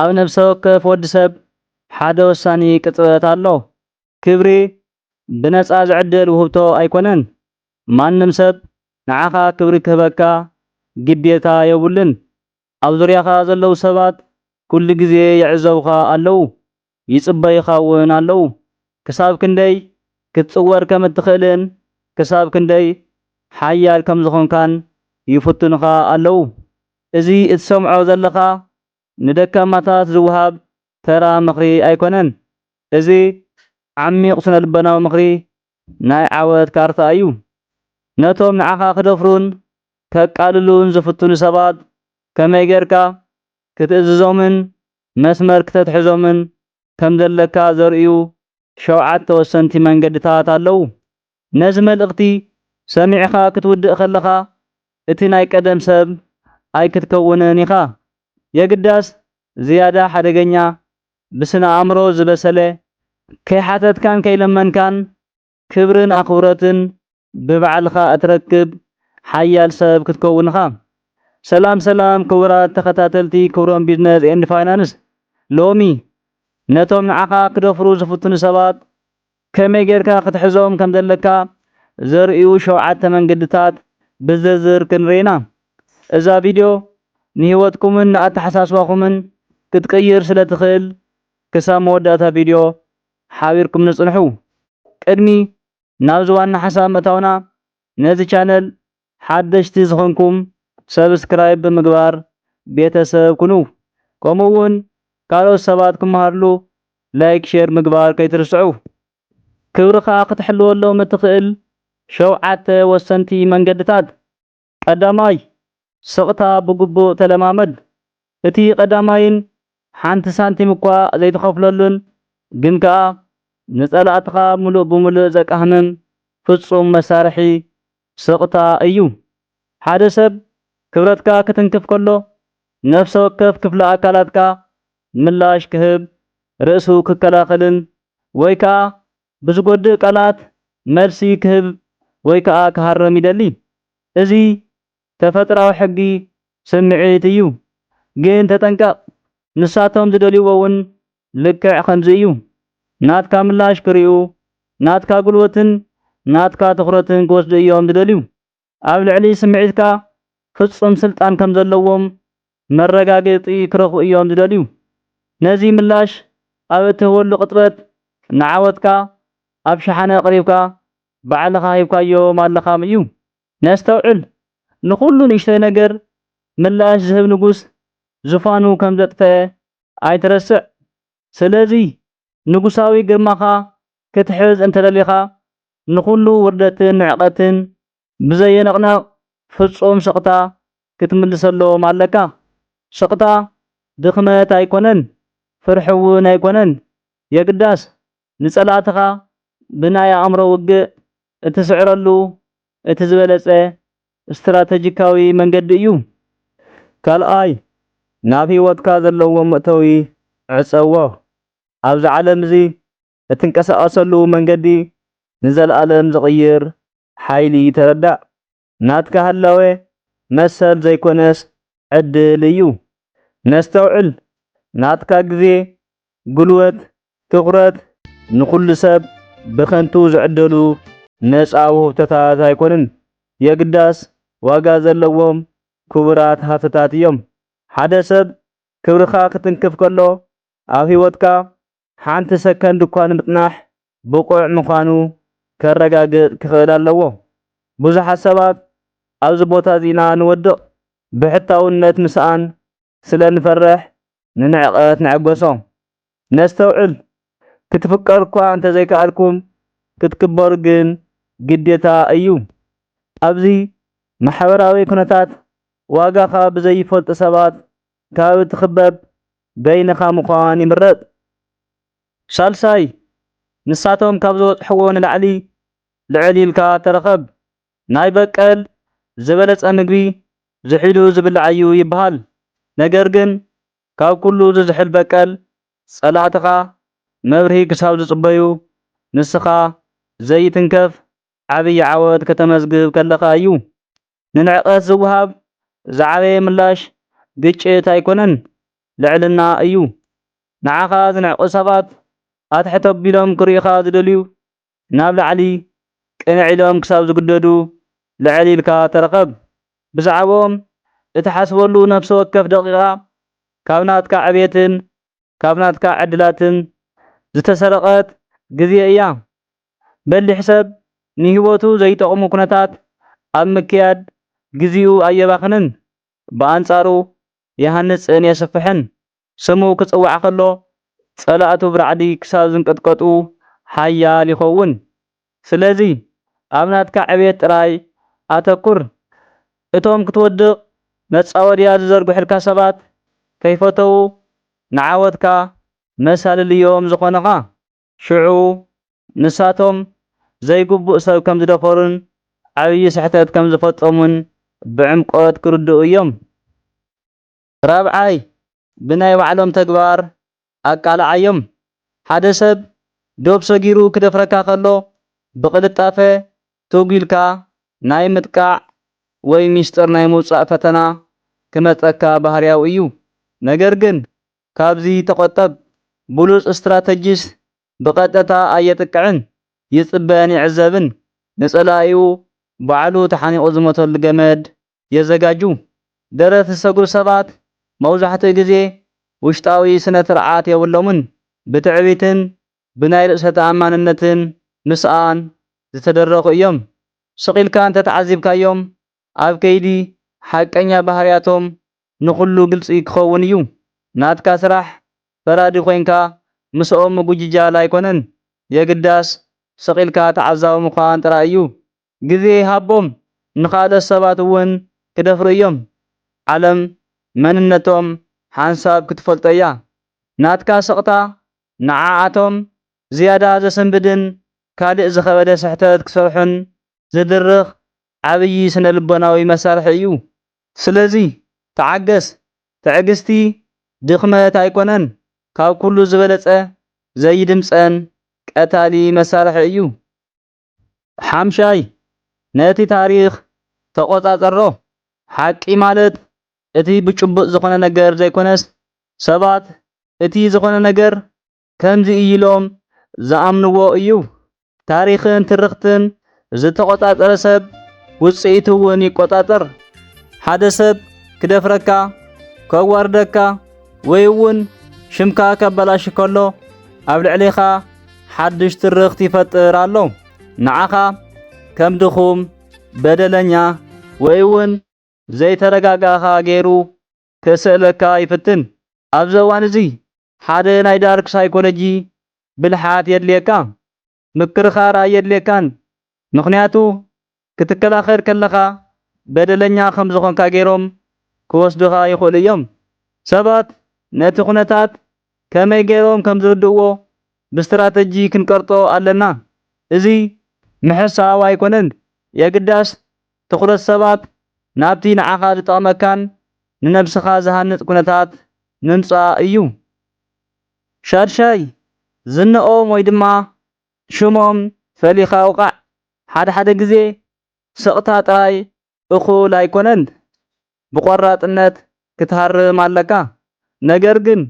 ኣብ ነፍሲ ወከፍ ወዲ ሰብ ሓደ ወሳኒ ቅጽበት ኣሎ። ክብሪ ብነፃ ዝዕድል ውህብቶ ኣይኮነን። ማንም ሰብ ንዓኻ ክብሪ ክህበካ ግዴታ የብሉን። ኣብ ዙርያኻ ዘለዉ ሰባት ኩሉ ግዜ ይዕዘቡኻ ኣለዉ፣ ይጽበዩኻ እውን ኣለዉ። ክሳብ ክንደይ ክትጽወር ከም እትኽእልን ክሳብ ክንደይ ሓያል ከም ዝኾንካን ይፍትኑኻ ኣለዉ። እዚ እትሰምዖ ዘለኻ ንደካማታት ዝውሃብ ተራ ምኽሪ ኣይኮነን። እዚ ዓሚቕ ስነ-ልቦናዊ ምኽሪ ናይ ዓወት ካርታ እዩ። ነቶም ንዓኻ ክደፍሩን ከቃልሉን ዝፍትኑ ሰባት ከመይ ጌርካ ክትእዝዞምን መስመር ክተትሕዞምን ከም ዘለካ ዘርእዩ 7 ወሰንቲ መንገድታት ኣለዉ። ነዚ መልእኽቲ ሰሚዕኻ ክትውድእ ከለኻ እቲ ናይ ቀደም ሰብ ኣይክትከውንን ኢኻ። የግዳስ ዝያዳ ሓደገኛ ብስነ ኣእምሮ ዝበሰለ ከይሓተትካን ከይለመንካን ክብርን ኣኽብሮትን ብባዕልኻ እትረክብ ሓያል ሰብ ክትከውን ኢኻ። ሰላም ክቡራት ተኸታተልቲ ክብሮም ቢዝነስ ኤንድ ፋይናንስ፣ ሎሚ ነቶም ንዓኻ ክደፍሩ ዝፍትኑ ሰባት ከመይ ጌርካ ክትሕዞም ከም ዘለካ ዘርእዩ 7 መንገድታት ብዝርዝር ክንርኢ ኢና። እዛ ቪድዮ ንህይወትኩምን ንኣተሓሳስባኹምን ክትቅይር ስለትኽእል ክሳብ መወዳእታ ቪድዮ ሓቢርኩም ንጽንሑ። ቅድሚ ናብዚ ዋና ሓሳብ ምእታውና ነዚ ቻነል ሓደሽቲ ዝኾንኩም ሰብስክራይብ ብምግባር ቤተሰብ ኩኑ። ከምኡውን ካልኦት ሰባት ክመሃርሉ ላይክ ሼር ምግባር ከይትርስዑ። ክብርኻ ክትሕልወሎም እትኽእል 7 ወሰንቲ መንገድታት። ቀዳማይ፣ ስቕታ ብግቡእ ተለማመድ። እቲ ቀዳማይን ሓንቲ ሳንቲም እኳ ዘይትኸፍለሉን ግን ከኣ ንጸላእትኻ ሙሉእ ብምሉእ ዘቃህምም ፍጹም መሳርሒ ስቕታ እዩ። ሓደ ሰብ ክብረትካ ክትንክፍ ከሎ ነፍሲ ወከፍ ክፍለ ኣካላትካ ምላሽ ክህብ፣ ርእሱ ክከላኸልን ወይ ከዓ ብዝጎድእ ቃላት መልሲ ክህብ ወይ ከዓ ክሃርም ይደሊ። እዚ ተፈጥራዊ ሕጊ ስምዒት እዩ። ግን ተጠንቀቕ፣ ንሳቶም ዝደልይዎ እውን ልክዕ ከምዚ እዩ። ናትካ ምላሽ ክርእዩ፣ ናትካ ጉልበትን ናትካ ትኹረትን ክወስዱ እዮም ዝደልዩ። ኣብ ልዕሊ ስምዒትካ ፍጹም ስልጣን ከም ዘለዎም መረጋገፂ ክረኽቡ እዮም ዝደልዩ። ነዚ ምላሽ ኣብ እትህበሉ ቅጽበት ንዓወትካ ኣብ ሸሓነ ቀሪብካ ባዕልኻ ሂብካዮም ኣለኻም እዩ። ነስተውዕል፣ ንኹሉ ንእሽተይ ነገር ምላሽ ዝህብ ንጉስ ዙፋኑ ከም ዘጥፈአ ኣይትረስዕ። ስለዚ ንጉሳዊ ግርማኻ ክትሕዝ እንተደሊኻ ንኹሉ ውርደትን ንዕቐትን ብዘየነቕነቕ ፍጹም ስቕታ ክትምልሰሎም ኣለካ። ስቕታ ድኽመት ኣይኮነን፣ ፍርሒ እውን ኣይኮነን። የግዳስ ንጸላእትኻ ብናይ ኣእምሮ ውግእ እትስዕረሉ እቲ ዝበለጸ እስትራተጂካዊ መንገዲ እዩ። ካልኣይ፣ ናብ ህይወትካ ዘለዎም መእተዊ ዕፀዎ። ኣብዚ ዓለም እዚ እትንቀሳቐሰሉ መንገዲ ንዘለኣለም ዝቕይር ሓይሊ ተረዳእ። ናትካ ህላዌ መሰል ዘይኮነስ ዕድል እዩ። ነስተውዕል፣ ናትካ ግዜ፣ ጉልበት፣ ትኹረት ንኹሉ ሰብ ብኸንቱ ዝዕደሉ ነፃ ውህብቶታት ኣይኮኑን። የግዳስ ዋጋ ዘለዎም ክቡራት ሃፍትታት እዮም። ሓደ ሰብ ክብርኻ ክትንክፍ ከሎ ኣብ ህይወትካ ሓንቲ ሰከንድ እኳ ንምጥናሕ ብቑዕ ምዃኑ ከረጋግጥ ክኽእል ኣለዎ። ብዙሓት ሰባት ኣብዚ ቦታ እዚና ንወድቕ ብሕታውነት ምስኣን ስለ ንፈርሕ ንንዕቐት ንዕጐሶም። ነስተውዕል፣ ክትፍቀር እኳ እንተዘይከኣልኩም ክትክበሩ ግን ግዴታ እዩ። ኣብዚ ማሕበራዊ ኩነታት ዋጋኻ ብዘይፈልጡ ሰባት ካብ እትኽበብ በይንኻ ምዃን ይምረጽ። ሳልሳይ፣ ንሳቶም ካብ ዝበፅሕዎ ንላዕሊ ልዕል ኢልካ ተረኸብ። ናይ በቀል ዝበለጸ ምግቢ ዝሒሉ ዝብላዕ እዩ ይበሃል። ነገር ግን ካብ ኩሉ ዝዝሕል በቀል ጸላእትኻ መብርሂ ክሳብ ዝጽበዩ ንስኻ ዘይትንከፍ ዓብይ ዓወት ከተመዝግብ ከለኻ እዩ። ንንዕቐት ዝወሃብ ዝዓበየ ምላሽ ግጭት ኣይኮነን፣ ልዕልና እዩ። ንዓኻ ዝንዕቑ ሰባት ኣትሕት ኣቢሎም ክሪእኻ ዝደልዩ ናብ ላዕሊ ቅንዕ ኢሎም ክሳብ ዝግደዱ ልዕል ኢልካ ተረኸብ። ብዛዕቦም እትሓስበሉ ነፍሲ ወከፍ ደቂቓ ካብ ናትካ ዕብየትን ካብ ናትካ ዕድላትን ዝተሰረቐት ግዜ እያ። በሊሕ ሰብ ንህይወቱ ዘይጠቕሙ ኩነታት ኣብ ምክያድ ግዚኡ ኣየባኽንን፣ ብኣንጻሩ ይሃንፅን የስፍሕን። ስሙ ክጽዋዕ ከሎ ጸላእቱ ብራዕዲ ክሳብ ዝንቀጥቀጡ ሓያል ይኸውን። ስለዚ ኣብ ናትካ ዕብየት ጥራይ ኣተኩር። እቶም ክትወድቕ መጻወድያ ዝዘርግሑልካ ሰባት ከይፈተው ንዓወትካ መሳልል እዮም ዝኾነኻ። ሽዑ ንሳቶም ዘይግቡእ ሰብ ከም ዝደፈሩን ዓብዪ ስሕተት ከም ዝፈጸሙን ብዕምቆት ክርድኡ እዮም። ራብዓይ ብናይ ባዕሎም ተግባር ኣቃልዓዮም። ሓደ ሰብ ዶብ ሰጊሩ ክደፍረካ ከሎ ብቕልጣፈ ተጒልካ ናይ ምጥቃዕ ወይ ሚስጥር ናይ ምውፃእ ፈተና ክመፀካ ባህርያዊ እዩ። ነገር ግን ካብዚ ተቆጠብ። ብሉፅ እስትራተጂስ ብቐጥታ ኣየጥቅዕን፣ ይጽበን ይዕዘብን። ንጸላኢኡ ባዕሉ ተሓኒቑ ዝሞተሉ ገመድ የዘጋጁ። ደረት ዝሰግሩ ሰባት መብዛሕትኡ ግዜ ውሽጣዊ ስነ ስርዓት የብሎምን። ብትዕቢትን ብናይ ርእሰ ተኣማንነትን ምስኣን ዝተደረኹ እዮም። ስቒልካ እንተተዓዚብካዮም ኣብ ከይዲ ሓቀኛ ባህርያቶም ንኹሉ ግልፂ ክኸውን እዩ። ናትካ ስራሕ ፈራዲ ኮይንካ ምስኦም ምጉጅጃል ኣይኮነን። የግዳስ ስቒልካ ተዓዛቢ ምዃን ጥራይ እዩ። ግዜ ሃቦም ንኻልኦት ሰባት እውን ክደፍሩ እዮም። ዓለም መንነቶም ሓንሳብ ክትፈልጦ እያ። ናትካ ስቕታ ንዓዓቶም ዝያዳ ዘሰንብድን ካልእ ዝኸበደ ስሕተት ክሰርሑን ዝድርኽ ዓብዪ ስነ ልቦናዊ መሳርሒ እዩ። ስለዚ ተዓገስ። ትዕግስቲ ድኽመት ኣይኮነን፣ ካብ ኩሉ ዝበለጸ ዘይድምፀን ቀታሊ መሳርሒ እዩ። ሓምሻይ ነቲ ታሪኽ ተቖጻጸሮ። ሓቂ ማለት እቲ ብጭቡጥ ዝኾነ ነገር ዘይኮነስ ሰባት እቲ ዝኾነ ነገር ከምዚ እዩ ኢሎም ዝኣምንዎ እዩ። ታሪኽን ትርኽትን ዝተቖጻጸረ ሰብ ውጽኢቱ እውን ይቆጻጸር። ሓደ ሰብ ክደፍረካ ከዋርደካ ወይ እውን ሽምካ ከበላሽ ከሎ ኣብ ልዕሊኻ ሓድሽ ትርኽቲ ይፈጥር ኣሎ። ንዓኻ ከም ድኹም፣ በደለኛ ወይ እውን ዘይተረጋጋእኻ ገይሩ ክስእለካ ይፍትን። ኣብዚ እዋን እዚ ሓደ ናይ ዳርክ ሳይኮሎጂ ብልሓት የድልየካ፣ ምክርኻር ኣየድልየካን። ምክንያቱ ክትከላኸል ከለኻ በደለኛ ከም ዝኾንካ ገይሮም ክወስዱኻ ይኽእሉ እዮም። ሰባት ነቲ ኩነታት ከመይ ገይሮም ከም ዝርድእዎ ብስትራተጂ ክንቀርጾ ኣለና። እዚ ምሕሳብ ኣይኮነን። የግዳስ ትኩረት ሰባት ናብቲ ንዓኻ ዝጠቕመካን ንነብስኻ ዝሃንጽ ኩነታት ምምጻእ እዩ። ሻድሻይ ዝንኦም ወይ ድማ ሽሞም ፈሊኻ ውቃዕ። ሓደ ግዜ ስቕታ ጥራይ እኹል ኣይኮነን። ብቆራጽነት ክትሃርም ኣለካ። ነገር ግን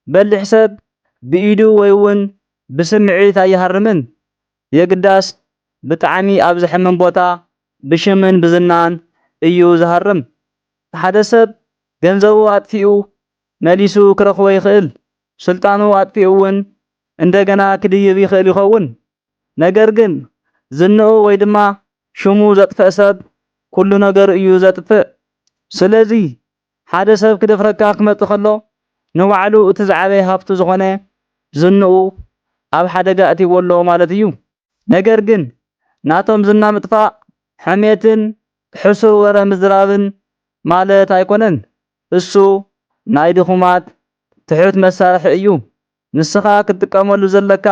በሊሕ ሰብ ብኢዱ ወይ እውን ብስምዒት ኣይሃርምን። የግዳስ ብጣዕሚ ኣብ ዝሕመም ቦታ ብሽምን ብዝናን እዩ ዝሃርም። ሓደ ሰብ ገንዘቡ ኣጥፊኡ መሊሱ ክረኽቦ ይኽእል። ስልጣኑ ኣጥፊኡ እውን እንደገና ክድይብ ይኽእል ይኸውን። ነገር ግን ዝንኡ ወይ ድማ ሽሙ ዘጥፍእ ሰብ ኩሉ ነገር እዩ ዘጥፍእ። ስለዚ ሓደ ሰብ ክደፍረካ ክመጽእ ከሎ ንባዕሉ እቲ ዝዓበየ ሃፍቱ ዝኾነ ዝንኡ ኣብ ሓደጋ እትይዎ ኣሎ ማለት እዩ። ነገር ግን ናቶም ዝና ምጥፋእ ሕሜትን ሕሱር ወረ ምዝራብን ማለት ኣይኮነን። እሱ ናይ ድኹማት ትሑት መሳርሒ እዩ። ንስኻ ክትጥቀመሉ ዘለካ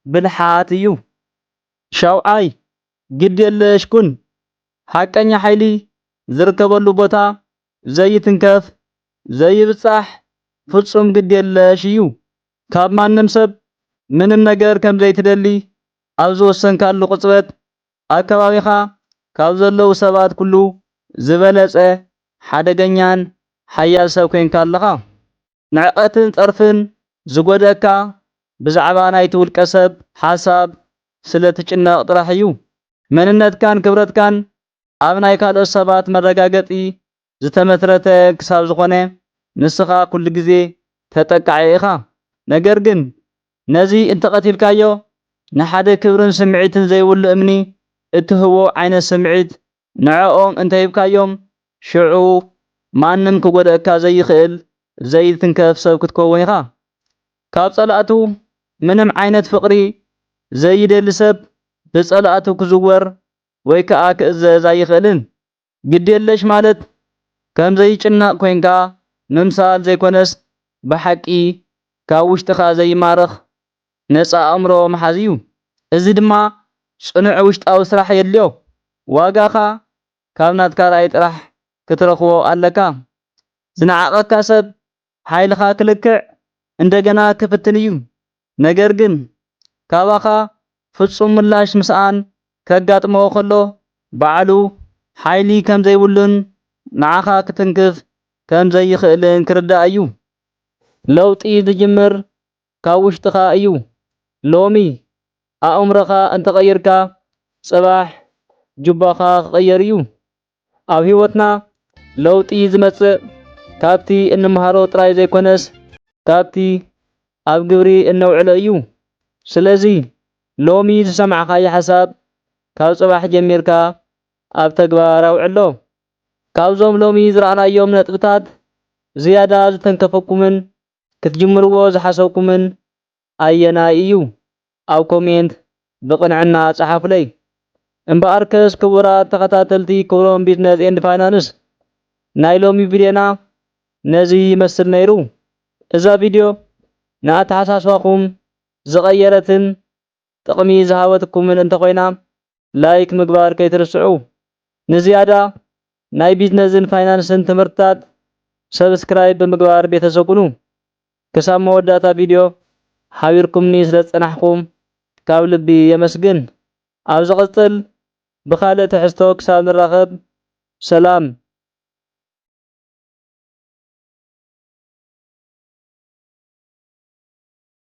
ብልሓት እዩ። ሻውዓይ ግድ የለሽ ኩን። ሓቀኛ ሓይሊ ዝርከበሉ ቦታ ዘይትንከፍ ዘይብጻሕ ፍጹም ግድ የለሽ እዩ። ካብ ማንም ሰብ ምንም ነገር ከም ዘይትደሊ ኣብ ዝወሰንካሉ ቅጽበት ኣብ ከባቢኻ ካብ ዘለዉ ሰባት ኩሉ ዝበለጸ ሓደገኛን ሓያል ሰብ ኮይንካ ኣለኻ። ንዕቐትን ጠርፍን ዝጎደካ ብዛዕባ ናይቲ ውልቀ ሰብ ሓሳብ ስለ ትጭነቕ ጥራሕ እዩ። መንነትካን ክብረትካን ኣብ ናይ ካልኦት ሰባት መረጋገፂ ዝተመስረተ ክሳብ ዝኾነ ንስኻ ኩሉ ግዜ ተጠቃዒ ኢኻ። ነገር ግን ነዚ እንተቐቲልካዮ ንሓደ ክብርን ስምዒትን ዘይብሉ እምኒ እትህቦ ዓይነት ስምዒት ንዕኦም እንተሂብካዮም ሽዑ ማንም ክጎድአካ ዘይኽእል ዘይትንከፍ ሰብ ክትከውን ኢኻ። ካብ ጸላእቱ ምንም ዓይነት ፍቕሪ ዘይደሊ ሰብ ብጸላእቱ ክዝወር ወይ ከዓ ክእዘዝ ኣይኽእልን። ግድየለሽ ማለት ከም ዘይጭነቕ ኮንካ ምምሳል ዘይኮነስ ብሓቂ ካብ ውሽጥኻ ዘይማርኽ ነፃ ኣእምሮ መሓዝ እዩ። እዚ ድማ ጽኑዕ ውሽጣዊ ስራሕ የድልዮ። ዋጋኻ ካብ ናትካ ራእይ ጥራሕ ክትረኽቦ ኣለካ። ዝነዓቐካ ሰብ ሓይልኻ ክልክዕ እንደገና ክፍትን እዩ። ነገር ግን ካባኻ ፍጹም ምላሽ ምስኣን ከጋጥሞ ከሎ ባዕሉ ሓይሊ ከም ዘይብሉን ንዓኻ ክትንክፍ ከም ዘይኽእልን ክርዳእ እዩ። ለውጢ ዝጅምር ካብ ውሽጥኻ እዩ። ሎሚ ኣእምሮኻ እንተቐይርካ ጽባሕ ጅባኻ ክቕየር እዩ። ኣብ ህይወትና ለውጢ ዝመጽእ ካብቲ እንምሃሮ ጥራይ ዘይኮነስ ካብቲ ኣብ ግብሪ እነውዕሎ እዩ። ስለዚ ሎሚ ዝሰማዕኻዮ ሓሳብ ካብ ጽባሕ ጀሚርካ ኣብ ተግባር ኣውዕሎ። ካብዞም ሎሚ ዝረኣናዮም ነጥብታት ዝያዳ ዝተንከፈኩምን ክትጅምርዎ ዝሓሰብኩምን ኣየናይ እዩ? ኣብ ኮሜንት ብቕንዕና ጻሓፉለይ። እምበኣርከስ ክቡራት ተኸታተልቲ ክብሮም ቢዝነስ ኤንድ ፋይናንስ ናይ ሎሚ ቪድዮና ነዚ ይመስል ነይሩ። እዛ ቪድዮ ንኣተሓሳስባኹም ዝቐየረትን ጥቕሚ ዝሃበትኩምን እንተኾይና ላይክ ምግባር ከይትርስዑ። ንዝያዳ ናይ ቢዝነስን ፋይናንስን ትምህርትታት ሰብስክራይብ ብምግባር ቤተሰብ ኩኑ። ክሳብ መወዳእታ ቪድዮ ሓቢርኩምኒ ስለ ዝጸናሕኩም ካብ ልቢ የመስግን። ኣብ ዝቕጽል ብኻልእ ትሕዝቶ ክሳብ ንራኸብ ሰላም።